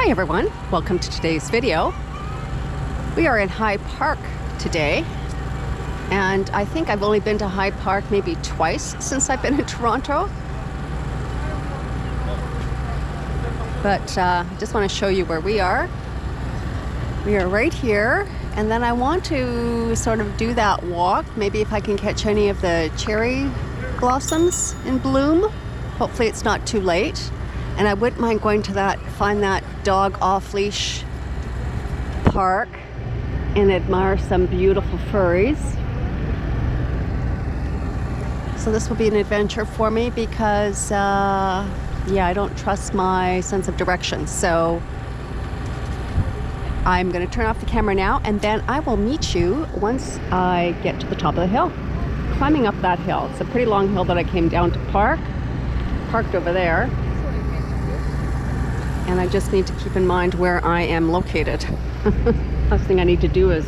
Hi everyone, welcome to today's video. We are in High Park today, and I think I've only been to High Park maybe twice since I've been in Toronto. But I just want to show you where we are. We are right here, and then I want to sort of do that walk, maybe if I can catch any of the cherry blossoms in bloom. Hopefully it's not too late. And I wouldn't mind going to find that dog off-leash park and admire some beautiful furries. So this will be an adventure for me because, yeah, I don't trust my sense of direction. So I'm going to turn off the camera now, and then I will meet you once I get to the top of the hill. Climbing up that hill. It's a pretty long hill that I came down to parked over there. And I just need to keep in mind where I am located. Last thing I need to do is,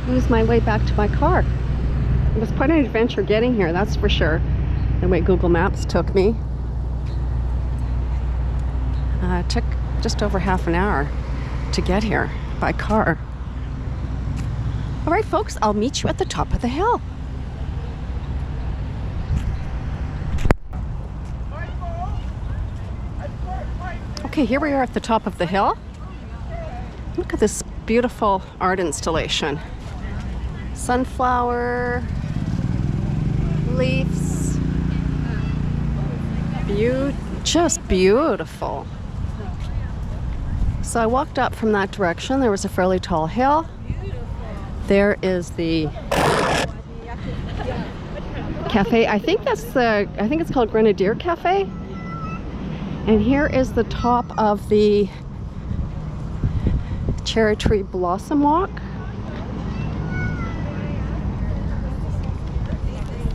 lose my way back to my car. It was quite an adventure getting here, that's for sure. The way Google Maps took me. It took just over half an hour to get here by car. All right, folks, I'll meet you at the top of the hill. Okay, here we are at the top of the hill. Look at this beautiful art installation. Sunflower, leaves, just beautiful. So I walked up from that direction. There was a fairly tall hill. There is the cafe. I think it's called Grenadier Cafe. And here is the top of the cherry tree blossom walk.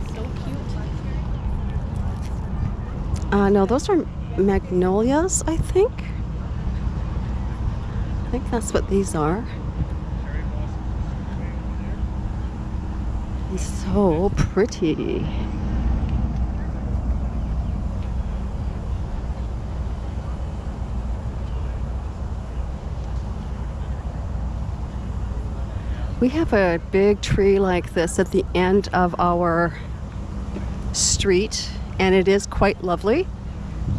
So cute. No, those are magnolias, I think. I think that's what these are. It's so pretty. We have a big tree like this at the end of our street, and it is quite lovely.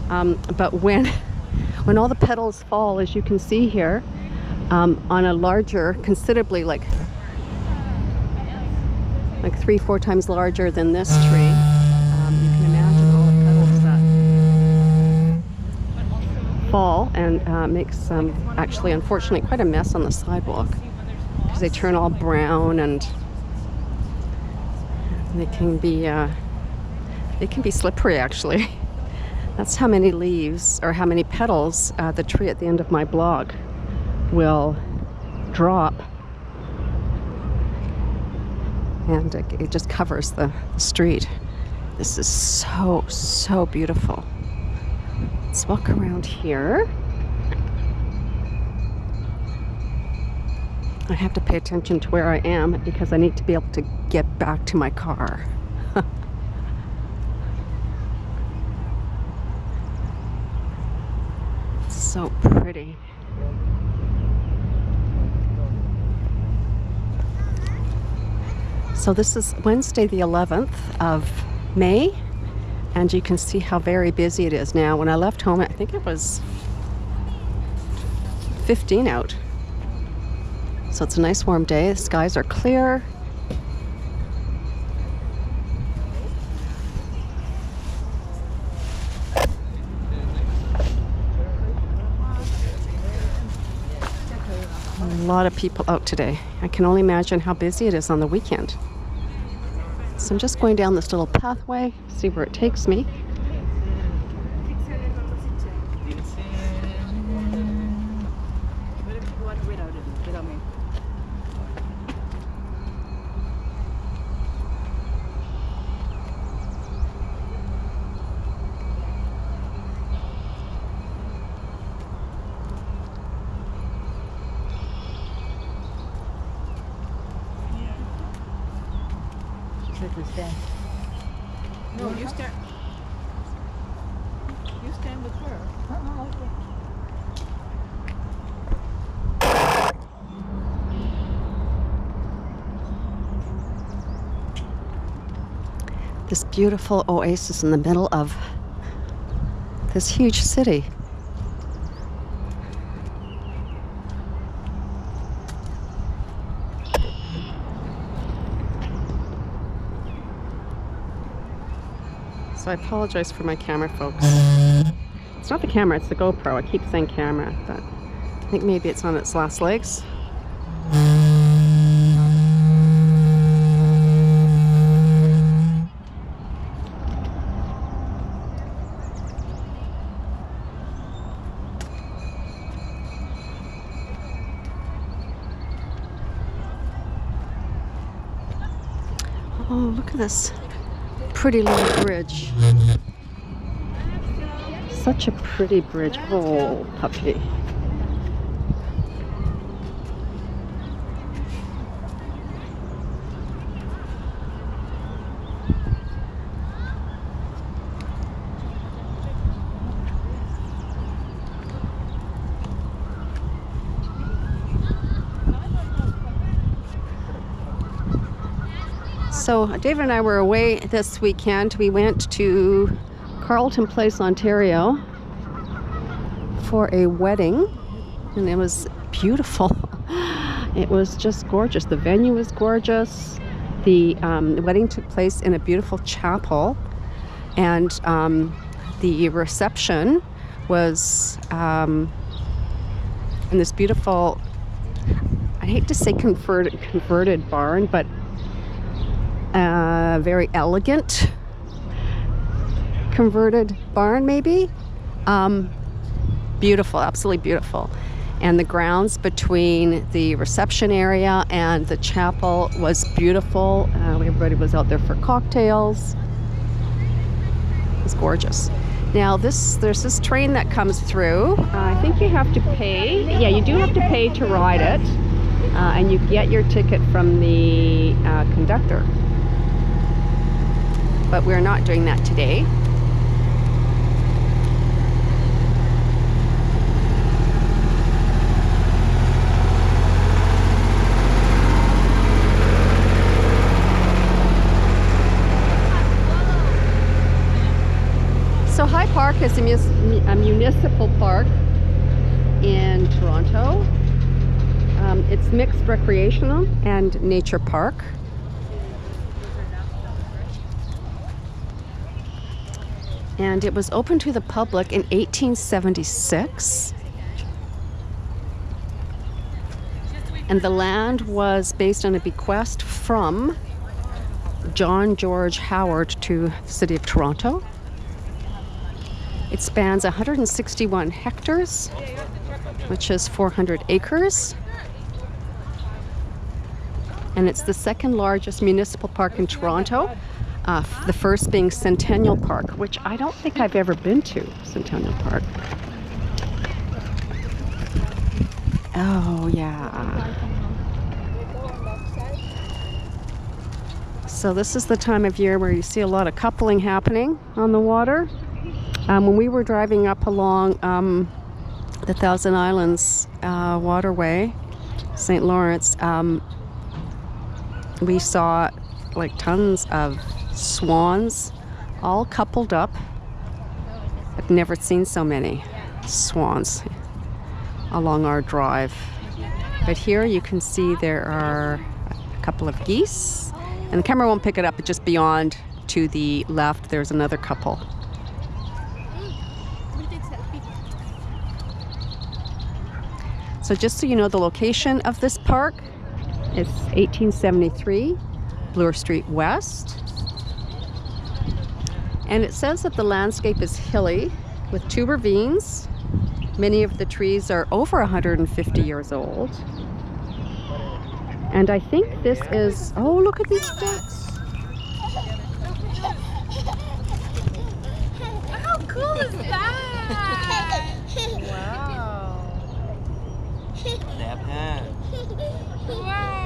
But when all the petals fall, as you can see here, on a larger, considerably like 3-4 times larger than this tree, you can imagine all the petals that fall and makes actually, unfortunately, quite a mess on the sidewalk. They turn all brown, and they can be slippery actually. That's how many leaves or how many petals the tree at the end of my blog will drop, and it just covers the street. This is so beautiful. Let's walk around here. I have to pay attention to where I am because I need to be able to get back to my car. It's so pretty. So this is Wednesday the 11th of May, and you can see how very busy it is now. When I left home, I think it was 15 out. So it's a nice warm day. The skies are clear. A lot of people out today. I can only imagine how busy it is on the weekend. So I'm just going down this little pathway, see where it takes me. To stand. No, you stand. You stand with her. This beautiful oasis in the middle of this huge city. So I apologize for my camera, folks. It's not the camera, it's the GoPro. I keep saying camera, but I think maybe it's on its last legs. Oh, look at this pretty little bridge. Such a pretty bridge. Oh, puppy. So David and I were away this weekend. We went to Carleton Place, Ontario for a wedding, and it was beautiful. It was just gorgeous. The venue was gorgeous. The wedding took place in a beautiful chapel, and the reception was in this beautiful, I hate to say converted barn, but very elegant converted barn, maybe. Beautiful, absolutely beautiful. And the grounds between the reception area and the chapel was beautiful. Everybody was out there for cocktails. It was gorgeous. Now there's this train that comes through. I think you have to pay. Yeah, you do have to pay to ride it. And you get your ticket from the conductor. But we're not doing that today. So High Park is a municipal park in Toronto. It's mixed recreational and nature park. And it was open to the public in 1876. And the land was based on a bequest from John George Howard to the city of Toronto. It spans 161 hectares, which is 400 acres. And it's the second largest municipal park in Toronto. The first being Centennial Park, which I don't think I've ever been to, Centennial Park. Oh, yeah. So this is the time of year where you see a lot of coupling happening on the water. When we were driving up along the Thousand Islands waterway, St. Lawrence, we saw like tons of swans all coupled up. I've never seen so many swans along our drive. But here you can see there are a couple of geese, and the camera won't pick it up, but just beyond to the left there's another couple. So just so you know the location of this park, it's 1873 Bloor Street West. And it says that the landscape is hilly with 2 ravines. Many of the trees are over 150 years old. And I think this is, oh, look at these ducks. How cool is that? Wow. They have hands. Wow.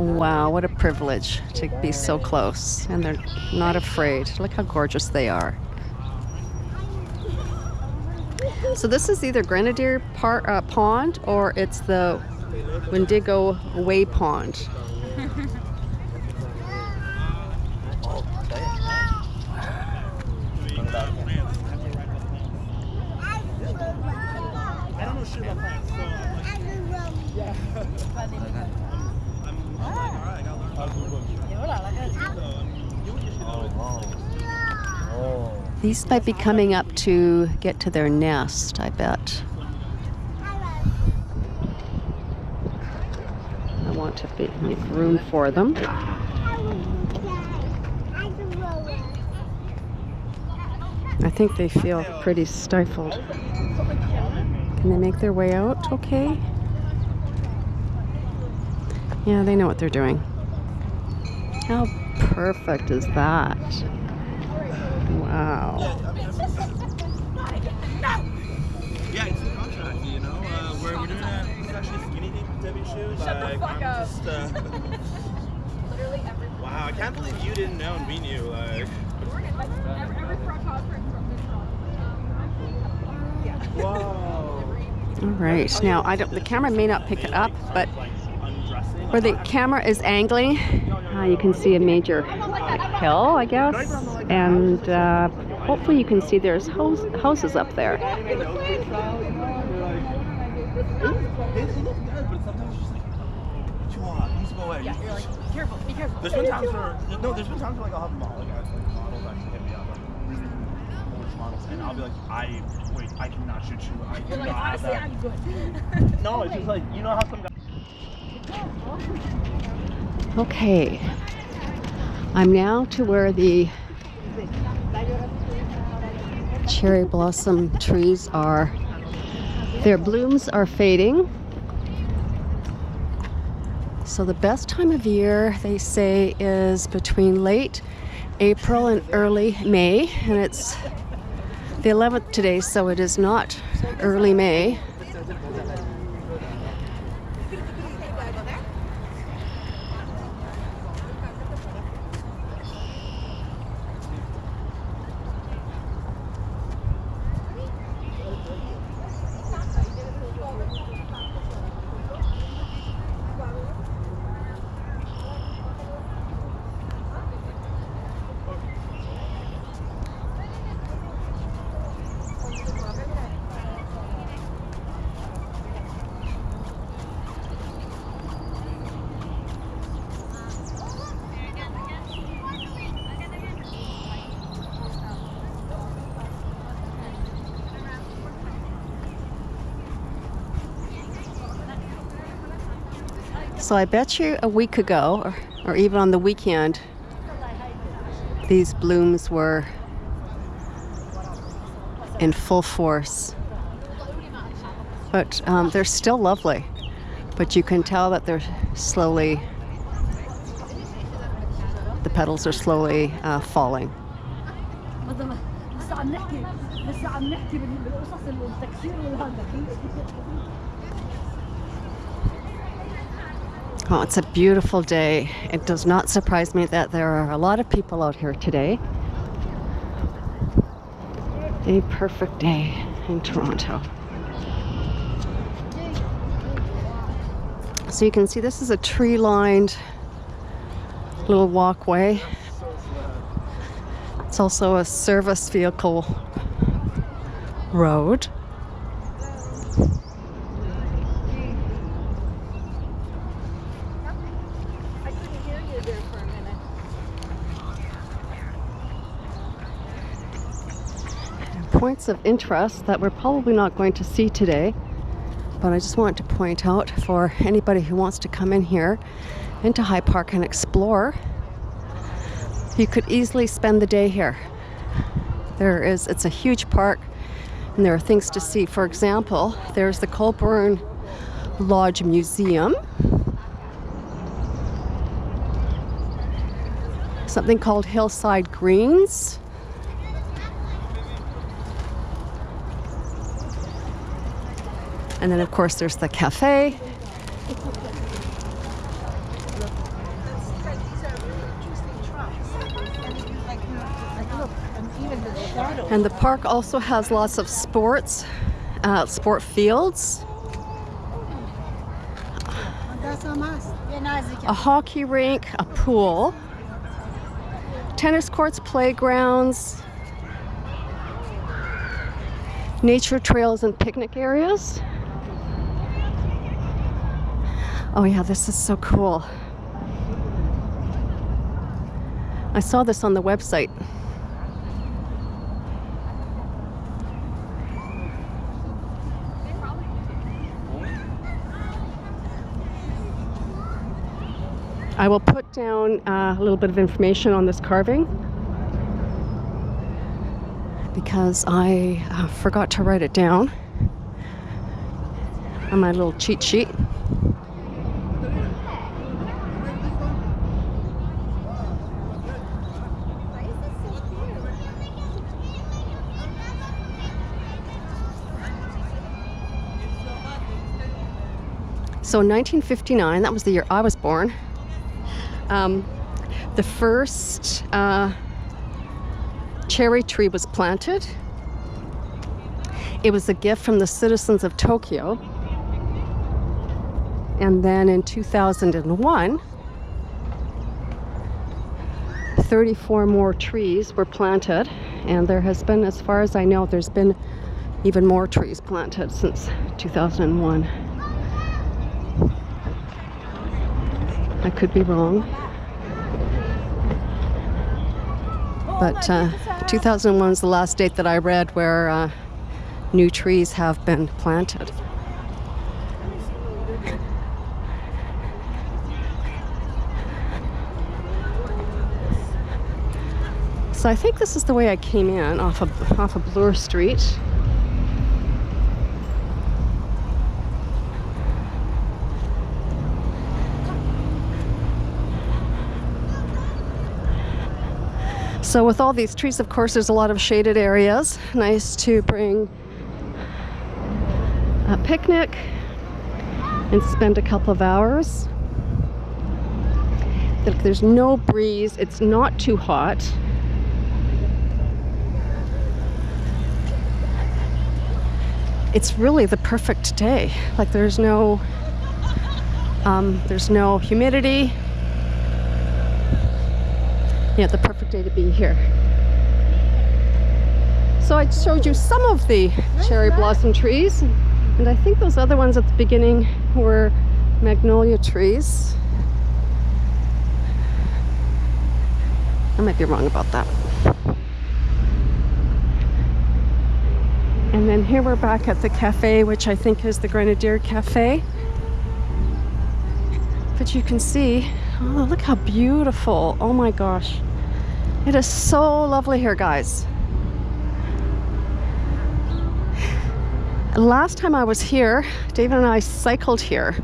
Wow, what a privilege to be so close. And they're not afraid. Look how gorgeous they are. So this is either Grenadier Pond or it's the Wendigo Way Pond. These might be coming up to get to their nest, I bet. I want to make room for them. I think they feel pretty stifled. Can they make their way out okay? Yeah, they know what they're doing. How perfect is that? Wow. Yeah, it's a contract, you know. We're doing a actually skinny Debbie shoes. Shut the fuck up. Just, Literally every. wow, I can't believe you didn't know and we knew. Every front conference from this Whoa. All right. Now, the camera may not pick it up, but where the camera is angling, you can see a major hill, I guess, and hopefully you can see there's houses up there. Yeah, you're like, careful, be careful. There's been times where like I'll have models actually hit me up, like really large models, and I'll be like, I cannot shoot you. I do You're like, not have honestly, that. I'm good. No, it's just like, you know how some guys. Okay. I'm now to where the cherry blossom trees are. Their blooms are fading. So the best time of year, they say, is between late April and early May. And it's the 11th today, so it is not early May. So I bet you a week ago, or even on the weekend, these blooms were in full force. But they're still lovely. But you can tell that they're slowly, the petals are slowly falling. Oh, it's a beautiful day. It does not surprise me that there are a lot of people out here today. A perfect day in Toronto. So you can see this is a tree-lined little walkway. It's also a service vehicle road. Points of interest that we're probably not going to see today, but I just want to point out for anybody who wants to come in here into High Park and explore, you could easily spend the day here. It's a huge park and there are things to see. For example, there's the Colburn Lodge Museum, something called Hillside Greens, and then of course there's the cafe. And the park also has lots of sport fields. A hockey rink, a pool, tennis courts, playgrounds, nature trails and picnic areas. Oh yeah, this is so cool. I saw this on the website. I will put down a little bit of information on this carving because I forgot to write it down on my little cheat sheet. So in 1959, that was the year I was born, the first cherry tree was planted. It was a gift from the citizens of Tokyo. And then in 2001, 34 more trees were planted. And there has been, as far as I know, there's been even more trees planted since 2001. I could be wrong. But 2001 is the last date that I read where new trees have been planted. So I think this is the way I came in off of Bloor Street. So with all these trees, of course, there's a lot of shaded areas. Nice to bring a picnic and spend a couple of hours. There's no breeze. It's not too hot. It's really the perfect day. Like there's no humidity. Yeah, the perfect day to be here. So I showed you some of the cherry blossom trees, and I think those other ones at the beginning were magnolia trees. I might be wrong about that. And then here we're back at the cafe, which I think is the Grenadier Cafe. But you can see, oh, look how beautiful. Oh my gosh. It is so lovely here, guys. Last time I was here, David and I cycled here.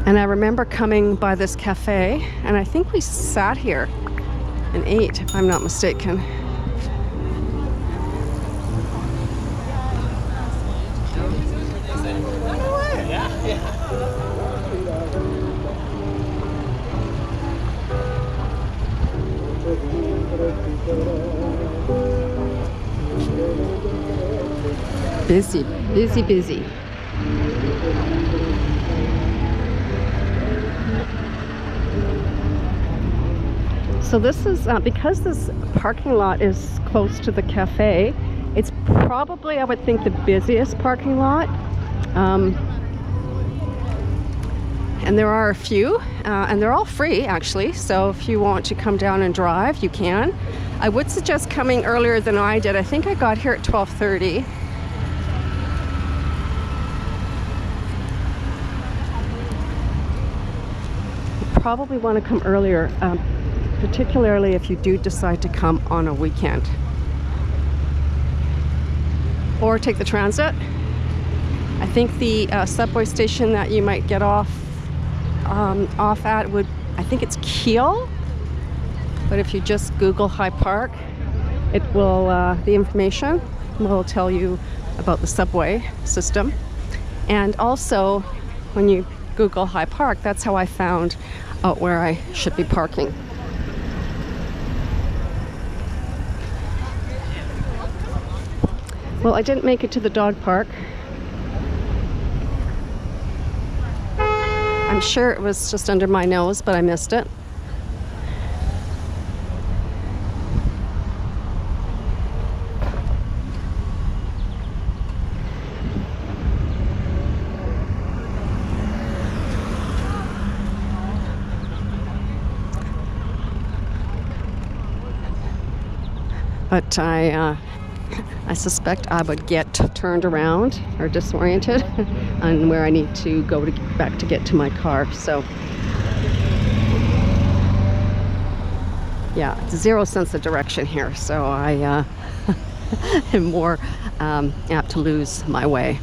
And I remember coming by this cafe, and I think we sat here and ate, if I'm not mistaken. Busy, busy, busy. So this is, because this parking lot is close to the cafe, it's probably, I would think, the busiest parking lot. And there are a few, and they're all free actually, so if you want to come down and drive, you can. I would suggest coming earlier than I did. I think I got here at 12:30. You probably want to come earlier, particularly if you do decide to come on a weekend. Or take the transit. I think the subway station that you might get off at would, I think it's Kiel, but if you just Google High Park, it will, the information will tell you about the subway system. And also, when you Google High Park, that's how I found out where I should be parking. Well, I didn't make it to the dog park. I'm sure it was just under my nose, but I missed it. But I suspect I would get turned around or disoriented on where I need to go back to get to my car. So yeah, zero sense of direction here. So I am more apt to lose my way.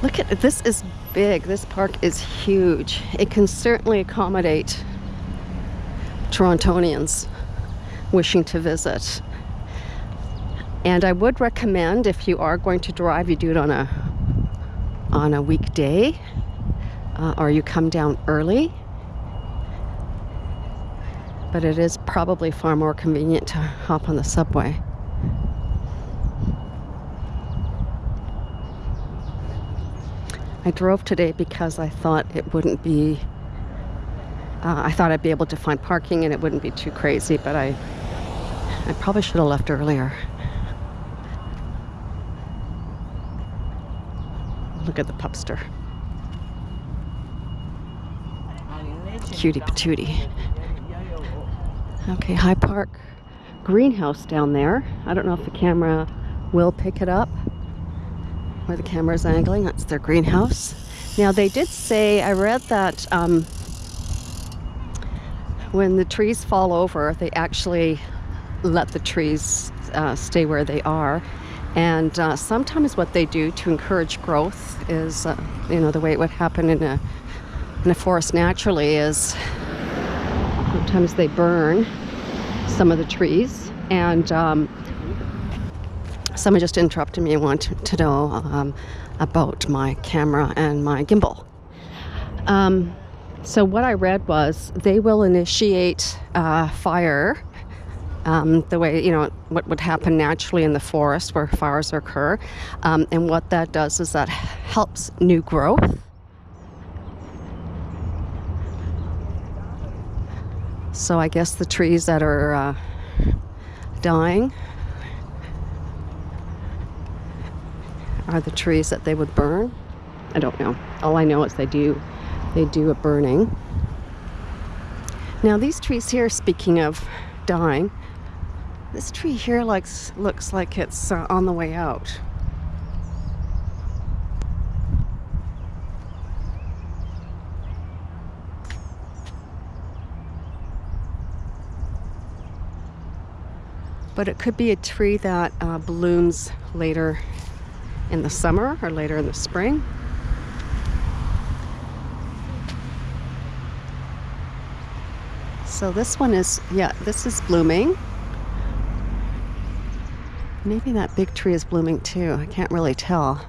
Look at this, is big. This park is huge. It can certainly accommodate Torontonians wishing to visit. And I would recommend, if you are going to drive, you do it on a weekday, or you come down early. But it is probably far more convenient to hop on the subway. I drove today because I thought it wouldn't be I thought I'd be able to find parking and it wouldn't be too crazy, but I probably should have left earlier. Look at the pupster. Cutie patootie. Okay, High Park greenhouse down there. I don't know if the camera will pick it up where the camera is angling. That's their greenhouse. Now they did say, I read that when the trees fall over, they actually let the trees stay where they are. And sometimes what they do to encourage growth is, the way it would happen in a forest naturally is sometimes they burn some of the trees. And someone just interrupted me and wanted to know about my camera and my gimbal. So what I read was they will initiate fire the way, what would happen naturally in the forest where fires occur. And what that does is that helps new growth. So I guess the trees that are dying are the trees that they would burn. I don't know. All I know is they do a burning. Now these trees here, speaking of dying, this tree here looks like it's on the way out. But it could be a tree that blooms later in the summer or later in the spring. So this one is, this is blooming. Maybe that big tree is blooming too. I can't really tell.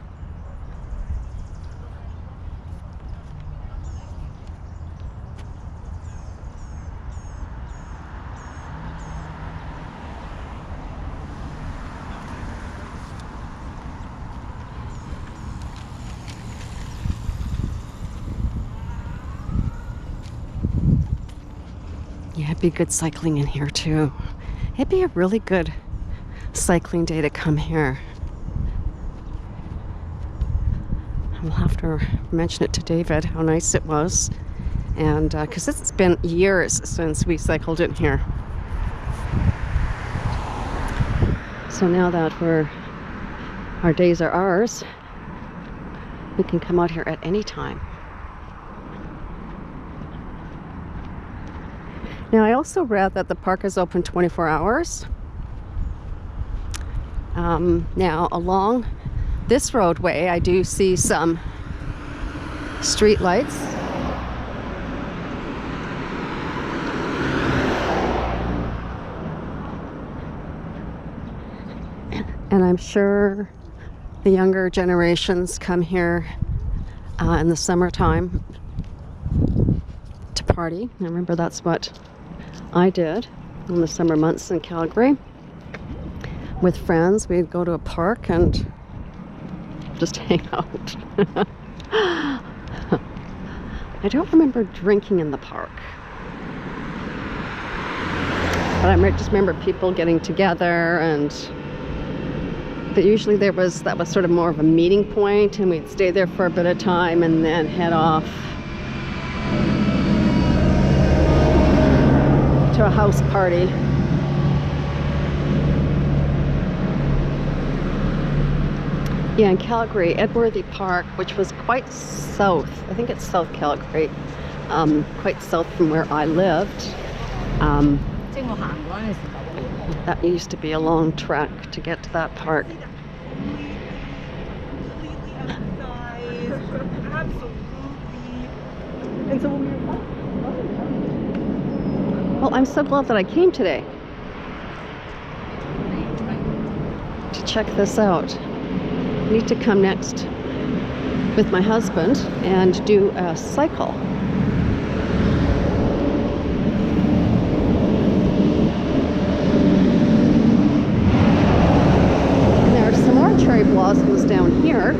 Yeah, it'd be good cycling in here too. It'd be a really good cycling day to come here. I'll have to mention it to David how nice it was, and because it's been years since we cycled in here. So now that our days are ours, we can come out here at any time. Now, I also read that the park is open 24 hours. Now, along this roadway, I do see some street lights. And I'm sure the younger generations come here in the summertime to party. I remember that's what I did in the summer months in Calgary. with friends. We'd go to a park and just hang out. I don't remember drinking in the park, but I just remember people getting together, and usually that was sort of more of a meeting point, and we'd stay there for a bit of time and then head off to a house party. Yeah, in Calgary, Edworthy Park, which was quite south. I think it's South Calgary, quite south from where I lived. That used to be a long trek to get to that park. Well, I'm so glad that I came today to check this out. I need to come next with my husband and do a cycle. And there are some more cherry blossoms down here.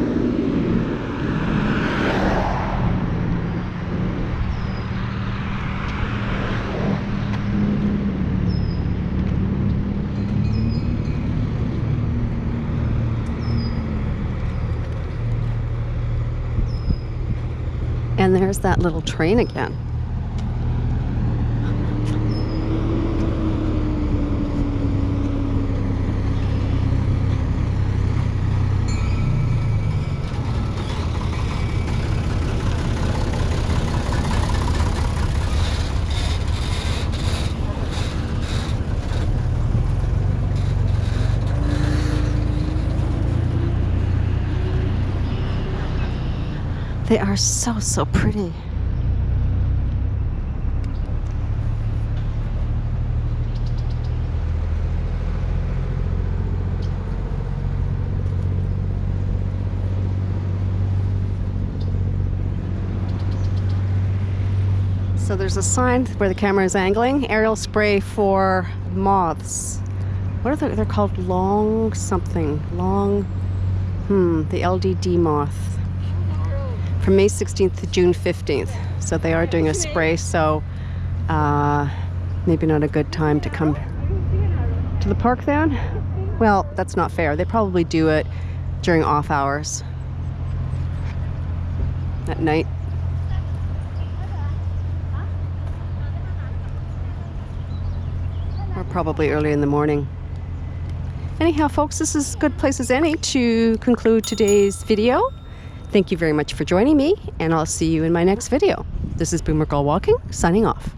And there's that little train again. They are so, so pretty. So there's a sign where the camera is angling, aerial spray for moths. What are they're called? Long something. The LDD moth. From May 16th to June 15th. So they are doing a spray, so maybe not a good time to come to the park then. Well, that's not fair. They probably do it during off hours at night. Or probably early in the morning. Anyhow, folks, this is as good place as any to conclude today's video. Thank you very much for joining me, and I'll see you in my next video. This is Boomer Girl Walking, signing off.